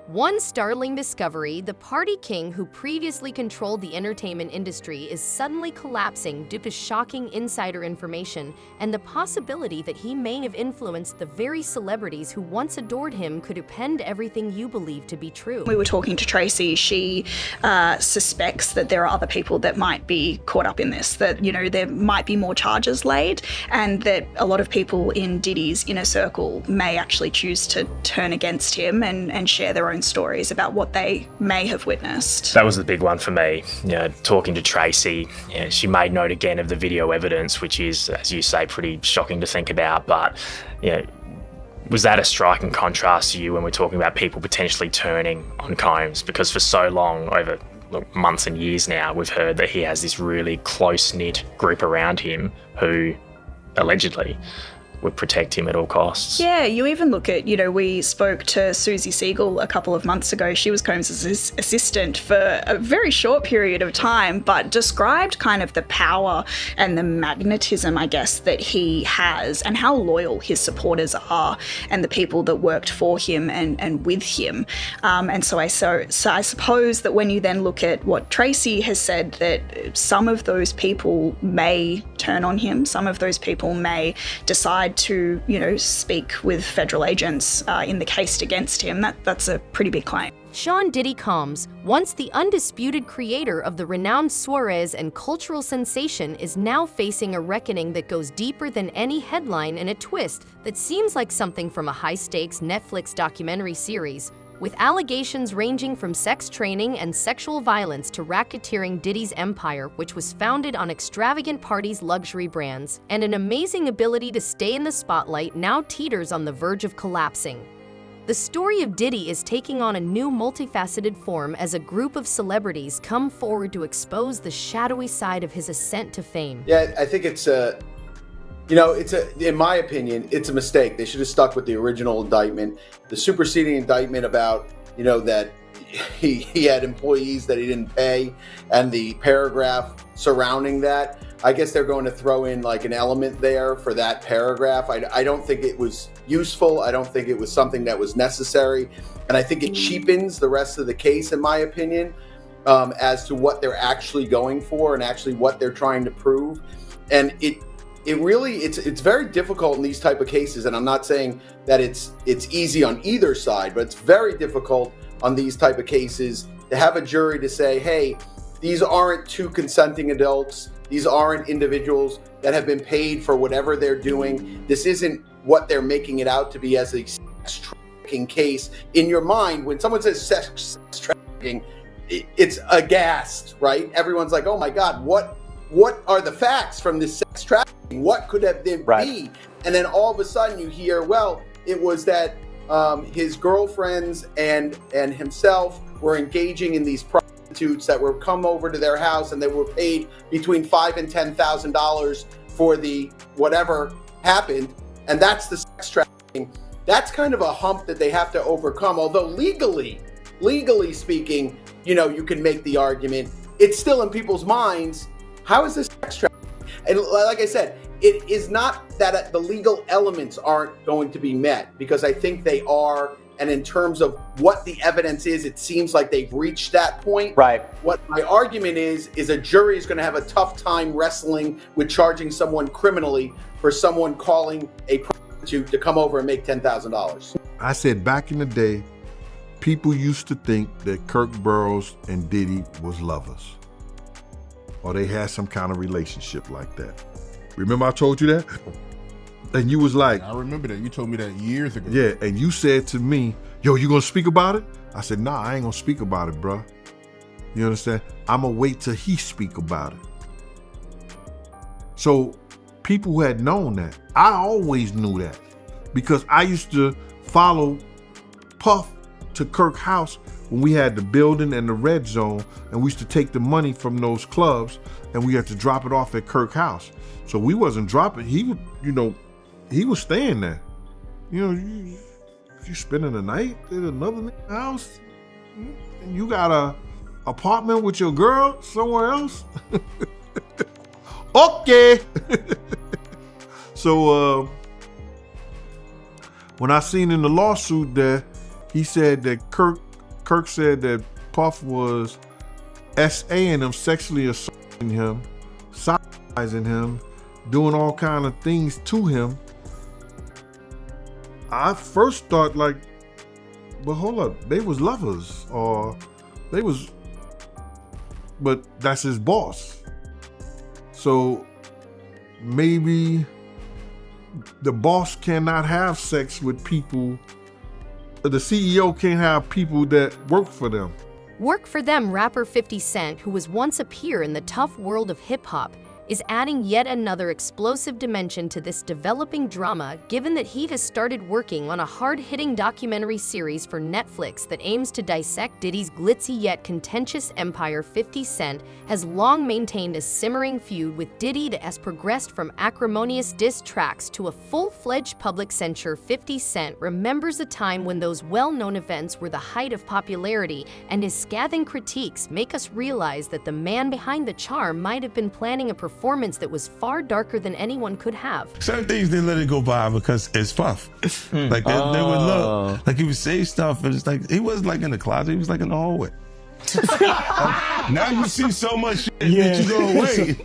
One startling discovery: the party king who previously controlled the entertainment industry is suddenly collapsing due to shocking insider information, and the possibility that he may have influenced the very celebrities who once adored him could append everything you believe to be true. We were talking to Tracy. She suspects that there are other people that might be caught up in this, that, you know, there might be more charges laid, and that a lot of people in Diddy's inner circle may actually choose to turn against him and share their own stories about what they may have witnessed. That was the big one for me. You know, talking to Tracy, she made note again of the video evidence, which is, as you say, pretty shocking to think about. But, you know, was that a striking contrast to you when we're talking about people potentially turning on Combs? Because for so long, over months and years now, we've heard that he has this really close-knit group around him who allegedly would protect him at all costs. Yeah, you even look at, you know, we spoke to Susie Siegel a couple of months ago. She was Combs' assistant for a very short period of time, but described kind of the power and the magnetism, I guess, that he has and how loyal his supporters are and the people that worked for him and with him. And so I suppose that when you then look at what Tracy has said, that some of those people may turn on him, some of those people may decide to, you know, speak with federal agents in the case against him. That's a pretty big claim. Sean Diddy Combs, once the undisputed creator of the renowned Suarez and cultural sensation, is now facing a reckoning that goes deeper than any headline and a twist that seems like something from a high-stakes Netflix documentary series. With allegations ranging from sex training and sexual violence to racketeering, Diddy's empire, which was founded on extravagant parties, luxury brands, and an amazing ability to stay in the spotlight, now teeters on the verge of collapsing. The story of Diddy is taking on a new multifaceted form as a group of celebrities come forward to expose the shadowy side of his ascent to fame. Yeah, I think it's in my opinion, it's a mistake. They should have stuck with the original indictment. The superseding indictment about, you know, that he had employees that he didn't pay, and the paragraph surrounding that, I guess they're going to throw in like an element there for that paragraph. I don't think it was useful. I don't think it was something that was necessary. And I think it cheapens the rest of the case, in my opinion, as to what they're actually going for and actually what they're trying to prove. And it's very difficult in these type of cases, and I'm not saying that it's easy on either side, but it's very difficult on these type of cases to have a jury to say, hey, these aren't two consenting adults, these aren't individuals that have been paid for whatever they're doing, this isn't what they're making it out to be as a sex trafficking case. In your mind, when someone says sex trafficking, it's aghast, right? Everyone's like, oh my God, what are the facts from this sex trafficking? What could have been be? And then all of a sudden you hear, well, it was that his girlfriends and himself were engaging in these prostitutes that were come over to their house, and they were paid between $5,000 and $10,000 for the whatever happened. And that's the sex trafficking. That's kind of a hump that they have to overcome. Although legally speaking, you know, you can make the argument. It's still in people's minds. How is this sex trafficking? And like I said, it is not that the legal elements aren't going to be met, because I think they are. And in terms of what the evidence is, it seems like they've reached that point. Right. What my argument is a jury is going to have a tough time wrestling with charging someone criminally for someone calling a prostitute to come over and make $10,000. I said back in the day, people used to think that Kirk Burroughs and Diddy was lovers, or they had some kind of relationship like that. Remember I told you that? And you was like, I remember that. You told me that years ago. Yeah, and you said to me, yo, you gonna speak about it? I said, nah, I ain't gonna speak about it, bro. You understand? I'm gonna wait till he speak about it. So people who had known that, I always knew that, because I used to follow Puff to Kirk's house when we had the building and the red zone, and we used to take the money from those clubs and we had to drop it off at Kirk's house. So we wasn't dropping, he would, you know, he was staying there. You know, if you spending the night at another house and you got a apartment with your girl somewhere else, okay. So when I seen in the lawsuit there, he said that Kirk Kirk said that Puff was SAing him, sexually assaulting him, sodomizing him, doing all kind of things to him, I first thought like, but hold up, they was lovers, or they was, but that's his boss. So maybe the boss cannot have sex with people, the CEO can't have people that work for them. Work for them rapper 50 Cent, who was once a peer in the tough world of hip-hop, is adding yet another explosive dimension to this developing drama, given that he has started working on a hard-hitting documentary series for Netflix that aims to dissect Diddy's glitzy yet contentious empire. 50 Cent has long maintained a simmering feud with Diddy that has progressed from acrimonious diss tracks to a full-fledged public censure. 50 Cent remembers a time when those well-known events were the height of popularity, and his scathing critiques make us realize that the man behind the charm might have been planning a performance that was far darker than anyone could have. Certain things they let it go by because it's Puff. Like they would look, like he would say stuff, and it's like he wasn't like in the closet, he was like in the hallway. Now you see so much shit that you go, wait.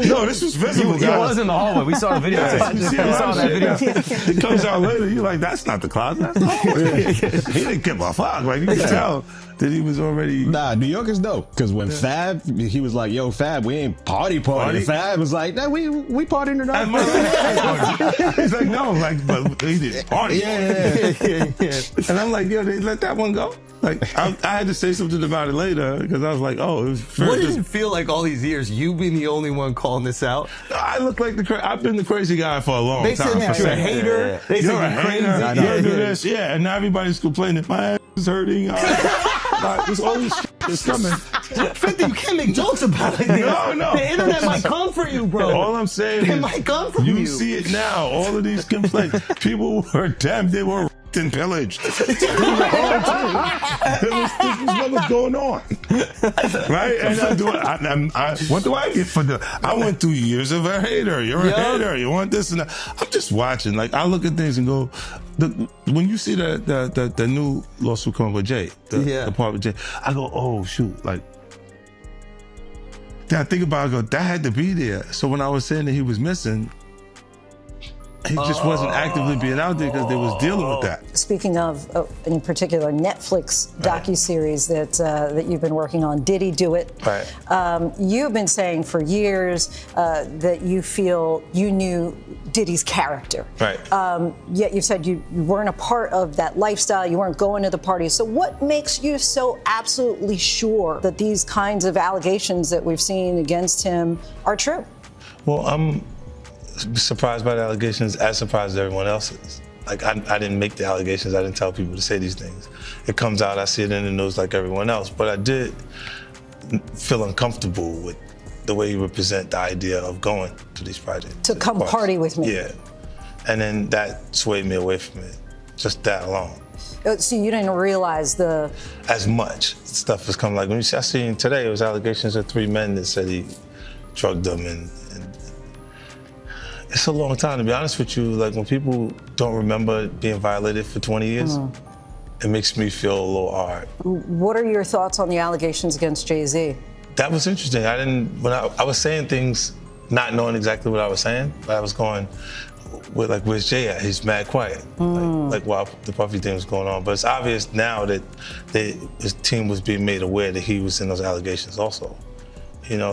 No, this was visible. He was in the hallway. We saw the video. Yeah, we saw that video. It comes out later. You're like, that's not the closet. That's the hallway. He didn't give a fuck. Like you can tell that he was already. Nah, New Yorkers know, because when Fab, he was like, "Yo, Fab, we ain't party. Fab was like, "Nah, we partying tonight." He's like, no, like, but he didn't party. Yeah. And I'm like, yo, they let that one go. Like, I had to say something about it later because I was like, oh, it was. What does it feel like all these years? You being the only one calling this out? I look like I've been the crazy guy for a long time. They said you're a hater. They said you're crazy. You do this, yeah. And now everybody's complaining. My ass is hurting. There's all this shit that's coming. 50, you can't make jokes about it. No. The internet might come for you, bro. All I'm saying it is, might come from you. You see it now. All of these complaints. People were they were and pillaged. This was what was going on, right? And what do I get for I went through years of a hater. You're a hater. You want this and that. I'm just watching. Like I look at things and go, when you see the new lawsuit coming with Jay, the part with Jay, I go, oh shoot, like. Then I think about it, I go, that had to be there. So when I was saying that he was missing, he just wasn't actively being out there because they was dealing with that. Speaking of, in particular, Netflix docuseries that you've been working on, Diddy Do It. Right. You've been saying for years that you feel you knew Diddy's character. Right. Yet you've said you weren't a part of that lifestyle, you weren't going to the parties. So what makes you so absolutely sure that these kinds of allegations that we've seen against him are true? Well, I'm surprised by the allegations, as surprised as everyone else is. Like, I didn't make the allegations, I didn't tell people to say these things. It comes out, I see it in the news like everyone else, but I did feel uncomfortable with the way you represent the idea of going to these projects. To come party with me. Yeah. And then that swayed me away from it, just that alone. So you didn't realize as much stuff was coming. Like, when I seen today, it was allegations of 3 men that said he drugged them, and it's a long time, to be honest with you. Like, when people don't remember being violated for 20 years, it makes me feel a little hard. What are your thoughts on the allegations against Jay-Z? That was interesting. When I was saying things, not knowing exactly what I was saying, but I was going, where's Jay at? He's mad quiet. Like while the Puffy thing was going on. But it's obvious now that his team was being made aware that he was in those allegations also.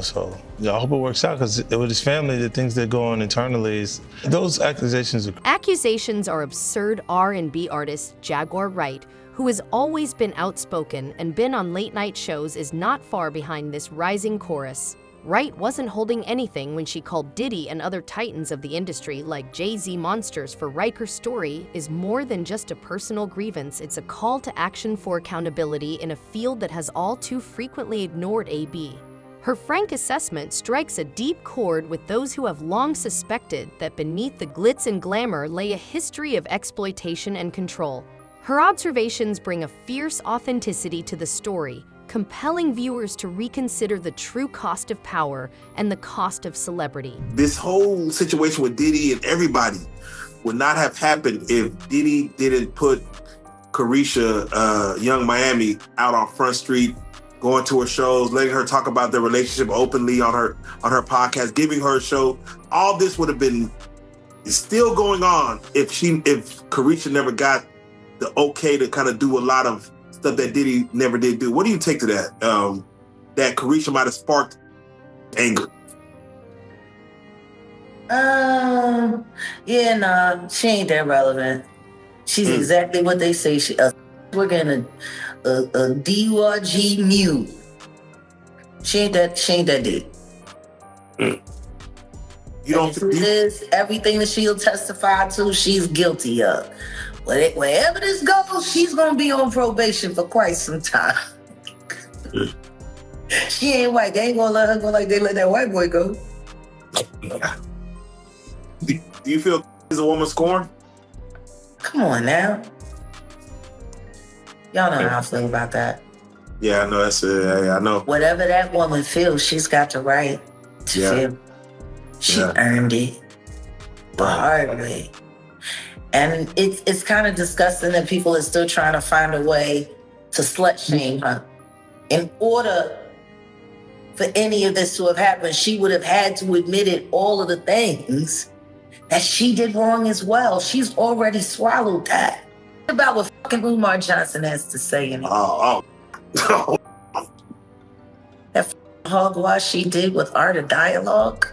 So I hope it works out, because with his family, the things that go on internally, those accusations. Accusations are absurd. R&B artist Jaguar Wright, who has always been outspoken and been on late-night shows, is not far behind this rising chorus. Wright wasn't holding anything when she called Diddy and other titans of the industry like Jay-Z monsters, for Riker's story is more than just a personal grievance. It's a call to action for accountability in a field that has all too frequently ignored AB. Her frank assessment strikes a deep chord with those who have long suspected that beneath the glitz and glamour lay a history of exploitation and control. Her observations bring a fierce authenticity to the story, compelling viewers to reconsider the true cost of power and the cost of celebrity. This whole situation with Diddy and everybody would not have happened if Diddy didn't put Carisha, Young Miami, out on Front Street, going to her shows, letting her talk about their relationship openly on her podcast, giving her a show. All this would have been still going on if Carisha never got the okay to kind of do a lot of stuff that Diddy never did do. What do you take to that? That Carisha might have sparked anger. Yeah, nah, she ain't that relevant. She's exactly what they say she is. We're gonna a DURG mute. She ain't that deep. You don't think this everything that she'll testify to, she's guilty of. Wherever this goes, she's gonna be on probation for quite some time. She ain't white. They ain't gonna let her go like they let that white boy go. Do you feel is a woman scorned? Come on now. Y'all know how I feel about that. Yeah, I know that's it. I know. Whatever that woman feels, she's got the right to feel. She earned it the hard way. And it's kind of disgusting that people are still trying to find a way to slut shame her. In order for any of this to have happened, she would have had to admit it, all of the things that she did wrong as well. She's already swallowed that. About what fucking Umar Johnson has to say in it. That hogwash she did with Art of Dialogue,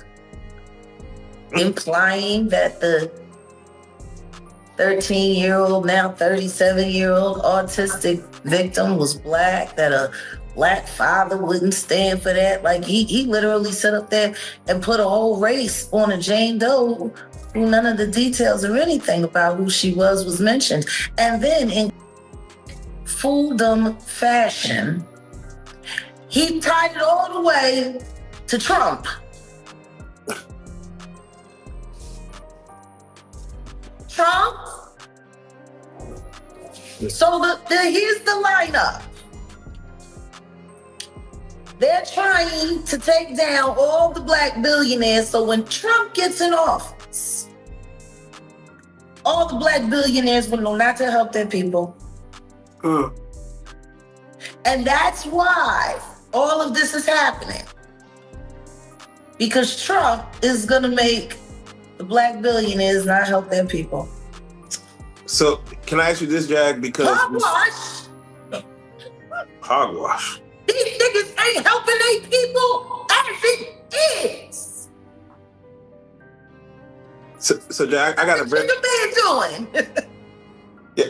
implying that the 13-year-old, now 37-year-old autistic victim was black, that a black father wouldn't stand for that. Like he literally sat up there and put a whole race on a Jane Doe who none of the details or anything about who she was mentioned. And then in fooldom fashion, he tied it all the way to Trump. Trump. So here's the lineup. They're trying to take down all the black billionaires, so when Trump gets in office, all the black billionaires will know not to help their people. And that's why all of this is happening. Because Trump is gonna make the black billionaires not help their people. So can I ask you this, Jag? Because hogwash. These niggas ain't helping their people as it is. So Jag, I got a very doing.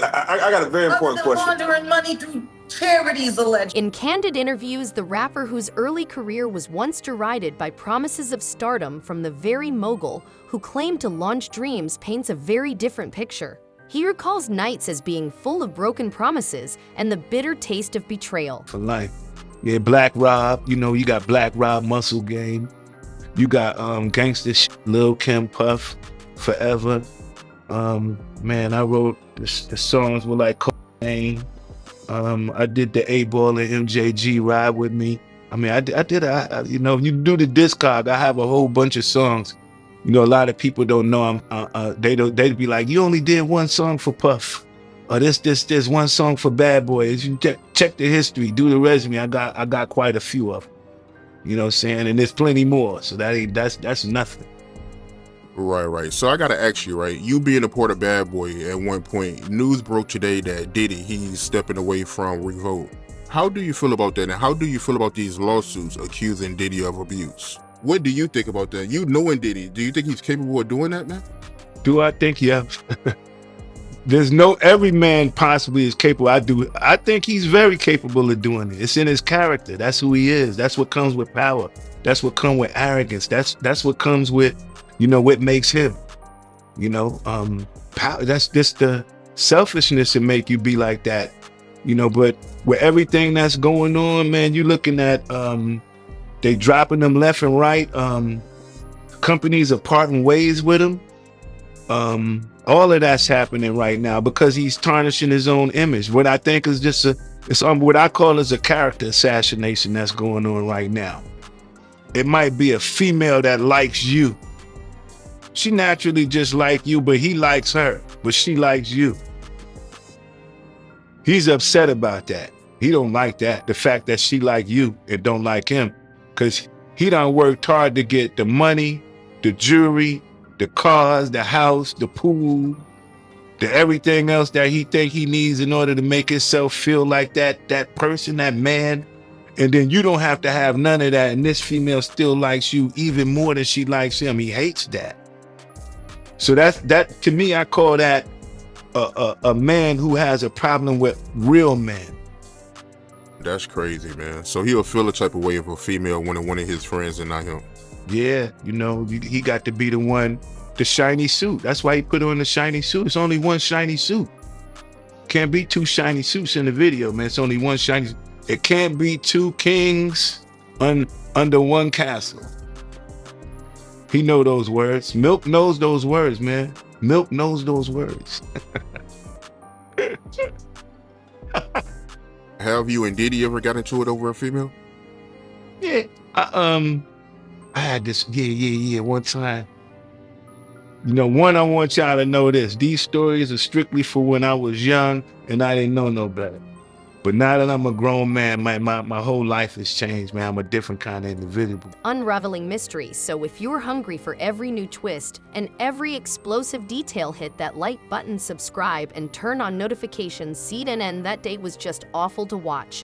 I got a very important question. Laundering money through charities, alleged. In candid interviews, the rapper, whose early career was once derided by promises of stardom from the very mogul who claimed to launch dreams, paints a very different picture. He recalls nights as being full of broken promises and the bitter taste of betrayal. For life. Yeah, Black Rob, you know, you got Black Rob Muscle Game. You got Gangsta shit, Lil Kim Puff, Forever. Man, I wrote the songs with like Cocaine. I did the A-Ball and MJG Ride With Me. I mean, I did, you know, you do the discog, I have a whole bunch of songs. You know, a lot of people don't know they'd be like, you only did one song for Puff. Or this one song for Bad Boy. As you check the history, do the resume, I got quite a few of them. You know what I'm saying? And there's plenty more. So that's nothing. Right. So I gotta ask you, right? You being a part of Bad Boy at one point, news broke today that Diddy, he's stepping away from Revolt. How do you feel about that? And how do you feel about these lawsuits accusing Diddy of abuse? What do you think about that? You knowing Diddy, do you think he's capable of doing that, man? Do I think, yeah. There's every man possibly is capable. I think he's very capable of doing it. It's in his character. That's who he is. That's what comes with power. That's what comes with arrogance. That's what comes with, you know, what makes him, you know, power. That's just the selfishness that make you be like that, you know. But with everything that's going on, man, you're looking at they dropping them left and right. Companies are parting ways with him. All of that's happening right now because he's tarnishing his own image. What I think is just what I call is a character assassination that's going on right now. It might be a female that likes you. She naturally just like you, but he likes her, but she likes you. He's upset about that. He don't like that. The fact that she like you and don't like him. Because he done worked hard to get the money, the jewelry, the cars, the house, the pool, the everything else that he think he needs in order to make himself feel like that person, that man. And then you don't have to have none of that. And this female still likes you even more than she likes him. He hates that. So that to me, I call that a man who has a problem with real men. That's crazy, man. So he'll feel a type of way if a female wanted one of his friends and not him. Yeah, you know, he got to be the one, the shiny suit. That's why he put on the shiny suit. It's only one shiny suit. Can't be two shiny suits in the video, man. It's only one shiny. It can't be two kings under one castle. He know those words. Milk knows those words, man. Milk knows those words. Have you and Diddy ever got into it over a female? Yeah, I had this, one time. You know, I want y'all to know this. These stories are strictly for when I was young and I didn't know no better. But now that I'm a grown man, my whole life has changed, man. I'm a different kind of individual. Unraveling mysteries, so if you're hungry for every new twist and every explosive detail, hit that like button, subscribe, and turn on notifications. CNN, that day was just awful to watch.